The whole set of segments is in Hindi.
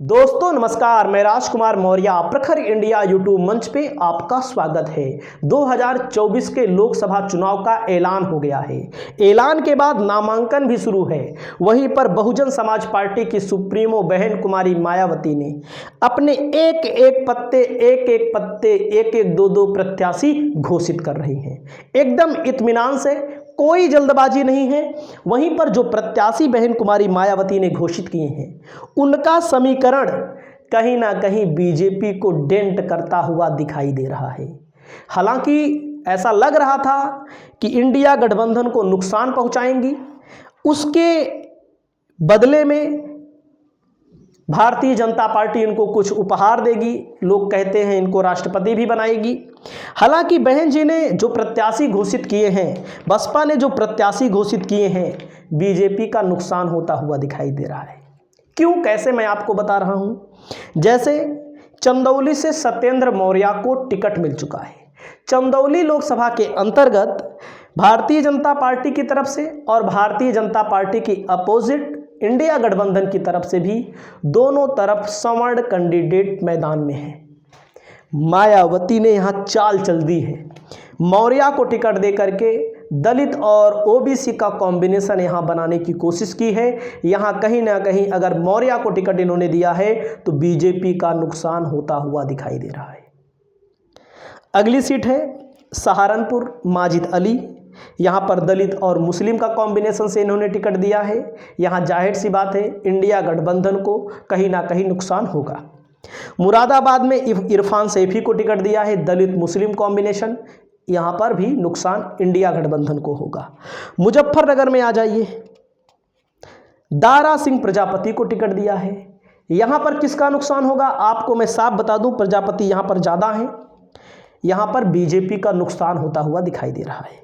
दोस्तों नमस्कार, मैं राजकुमार मौर्य प्रखर इंडिया यूट्यूब मंच पे आपका स्वागत है। 2024 के लोकसभा चुनाव का ऐलान हो गया है। ऐलान के बाद नामांकन भी शुरू है। वहीं पर बहुजन समाज पार्टी की सुप्रीमो बहन कुमारी मायावती ने अपने एक एक दो प्रत्याशी घोषित कर रही हैं। एकदम इत्मीनान से, कोई जल्दबाजी नहीं है। वहीं पर जो प्रत्याशी बहन कुमारी मायावती ने घोषित किए हैं, उनका समीकरण कहीं ना कहीं बीजेपी को डेंट करता हुआ दिखाई दे रहा है। हालांकि ऐसा लग रहा था कि इंडिया गठबंधन को नुकसान पहुंचाएंगी, उसके बदले में भारतीय जनता पार्टी इनको कुछ उपहार देगी। लोग कहते हैं इनको राष्ट्रपति भी बनाएगी। हालांकि बहन जी ने जो प्रत्याशी घोषित किए हैं, बसपा ने जो प्रत्याशी घोषित किए हैं, बीजेपी का नुकसान होता हुआ दिखाई दे रहा है। क्यों, कैसे, मैं आपको बता रहा हूं। जैसे चंदौली से सत्येंद्र मौर्य को टिकट मिल चुका है। चंदौली लोकसभा के अंतर्गत भारतीय जनता पार्टी की तरफ से और भारतीय जनता पार्टी की अपोजिट इंडिया गठबंधन की तरफ से भी दोनों तरफ सवर्ण कैंडिडेट मैदान में है। मायावती ने यहां चाल चल दी है। मौर्य को टिकट दे करके दलित और ओबीसी का कॉम्बिनेशन यहां बनाने की कोशिश की है। यहां कहीं ना कहीं अगर मौर्य को टिकट इन्होंने दिया है तो बीजेपी का नुकसान होता हुआ दिखाई दे रहा है। अगली सीट है सहारनपुर, माजिद अली। यहाँ पर दलित और मुस्लिम का कॉम्बिनेशन से इन्होंने टिकट दिया है। यहाँ जाहिर सी बात है इंडिया गठबंधन को कहीं ना कहीं नुकसान होगा। मुरादाबाद में इरफान सैफी को टिकट दिया है, दलित मुस्लिम कॉम्बिनेशन, यहाँ पर भी नुकसान इंडिया गठबंधन को होगा। मुजफ्फरनगर में आ जाइए, दारा सिंह प्रजापति को टिकट दिया है। यहाँ पर किसका नुकसान होगा आपको मैं साफ बता दूं, प्रजापति यहाँ पर ज़्यादा हैं। यहाँ पर बीजेपी का नुकसान होता हुआ दिखाई दे रहा है।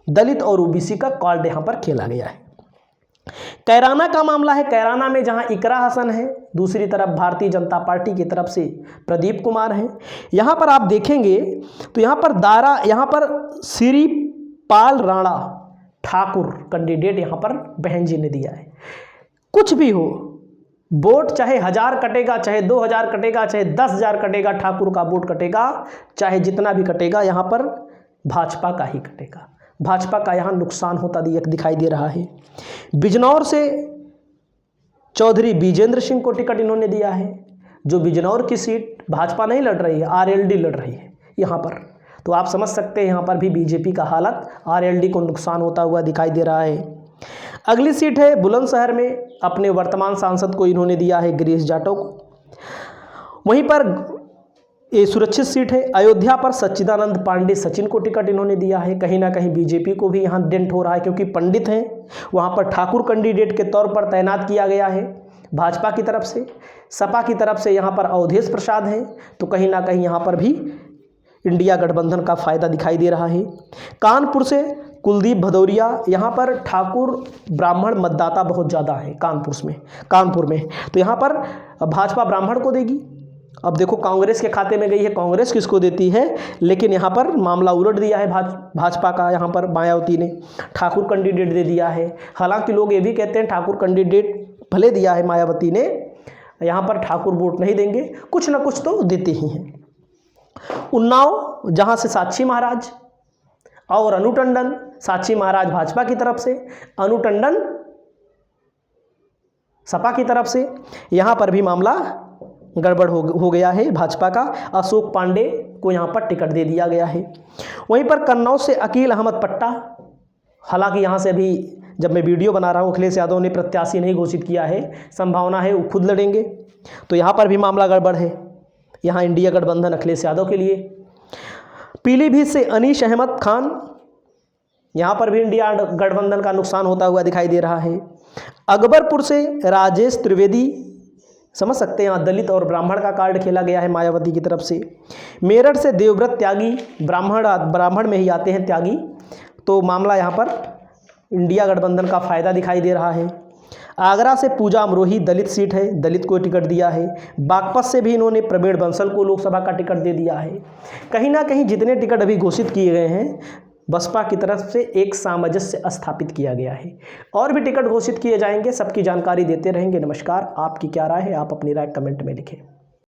दलित और ओबीसी का कार्ड यहां पर खेला गया है। कैराना का मामला है। कैराना में जहां इकरा हसन है, दूसरी तरफ भारतीय जनता पार्टी की तरफ से प्रदीप कुमार हैं। यहां पर आप देखेंगे तो यहां पर श्रीपाल राणा ठाकुर कैंडिडेट यहां पर बहन जी ने दिया है। कुछ भी हो, वोट चाहे 1000 कटेगा, चाहे 2000 कटेगा, चाहे 10,000 कटेगा, ठाकुर का वोट कटेगा, चाहे जितना भी कटेगा, यहां पर भाजपा का ही कटेगा। भाजपा का यहां नुकसान होता दिखाई दे रहा है। बिजनौर से चौधरी विजेंद्र सिंह को टिकट इन्होंने दिया है। जो बिजनौर की सीट भाजपा नहीं लड़ रही है, आरएलडी लड़ रही है यहां पर। तो आप समझ सकते हैं यहां पर भी बीजेपी का हालत, आरएलडी को नुकसान होता हुआ दिखाई दे रहा है। अगली सीट है बुलंदशहर में, अपने वर्तमान सांसद को इन्होंने दिया है गिरीश जाटव को। वहीं पर ये सुरक्षित सीट है। अयोध्या पर सच्चिदानंद पांडे सचिन को टिकट इन्होंने दिया है। कहीं ना कहीं बीजेपी को भी यहाँ डेंट हो रहा है, क्योंकि पंडित हैं, वहाँ पर ठाकुर कैंडिडेट के तौर पर तैनात किया गया है भाजपा की तरफ से। सपा की तरफ से यहाँ पर अवधेश प्रसाद हैं, तो कहीं ना कहीं यहाँ पर भी इंडिया गठबंधन का फायदा दिखाई दे रहा है। कानपुर से कुलदीप भदौरिया, यहाँ पर ठाकुर ब्राह्मण मतदाता बहुत ज़्यादा है कानपुर में, तो यहाँ पर भाजपा ब्राह्मण को देगी। अब देखो कांग्रेस के खाते में गई है, कांग्रेस किसको देती है, लेकिन यहाँ पर मामला उलट दिया है भाजपा का। यहाँ पर मायावती ने ठाकुर कैंडिडेट दे दिया है। हालांकि लोग ये भी कहते हैं ठाकुर कैंडिडेट भले दिया है मायावती ने, यहाँ पर ठाकुर वोट नहीं देंगे, कुछ ना कुछ तो देते ही हैं। उन्नाव, जहाँ से साक्षी महाराज और अनु टंडन, साक्षी महाराज भाजपा की तरफ से, अनु टंडन सपा की तरफ से, यहाँ पर भी मामला गड़बड़ हो गया है भाजपा का। अशोक पांडे को यहाँ पर टिकट दे दिया गया है। वहीं पर कन्नौज से अकील अहमद पट्टा, हालांकि यहाँ से अभी जब मैं वीडियो बना रहा हूँ अखिलेश यादव ने प्रत्याशी नहीं घोषित किया है, संभावना है वो खुद लड़ेंगे, तो यहाँ पर भी मामला गड़बड़ है। यहाँ इंडिया गठबंधन अखिलेश यादव के लिए। पीलीभीत से अनीश अहमद खान, यहाँ पर भी इंडिया गठबंधन का नुकसान होता हुआ दिखाई दे रहा है। अकबरपुर से राजेश त्रिवेदी, समझ सकते हैं यहाँ दलित और ब्राह्मण का कार्ड खेला गया है मायावती की तरफ से। मेरठ से देवव्रत त्यागी, ब्राह्मण में ही आते हैं त्यागी, तो मामला यहाँ पर इंडिया गठबंधन का फायदा दिखाई दे रहा है। आगरा से पूजा अमरोही, दलित सीट है, दलित को टिकट दिया है। बागपत से भी इन्होंने प्रवीण बंसल को लोकसभा का टिकट दे दिया है। कहीं ना कहीं जितने टिकट अभी घोषित किए गए हैं बसपा की तरफ से एक सामंजस्य स्थापित किया गया है। और भी टिकट घोषित किए जाएंगे, सबकी जानकारी देते रहेंगे। नमस्कार। आपकी क्या राय है? आप अपनी राय कमेंट में लिखें।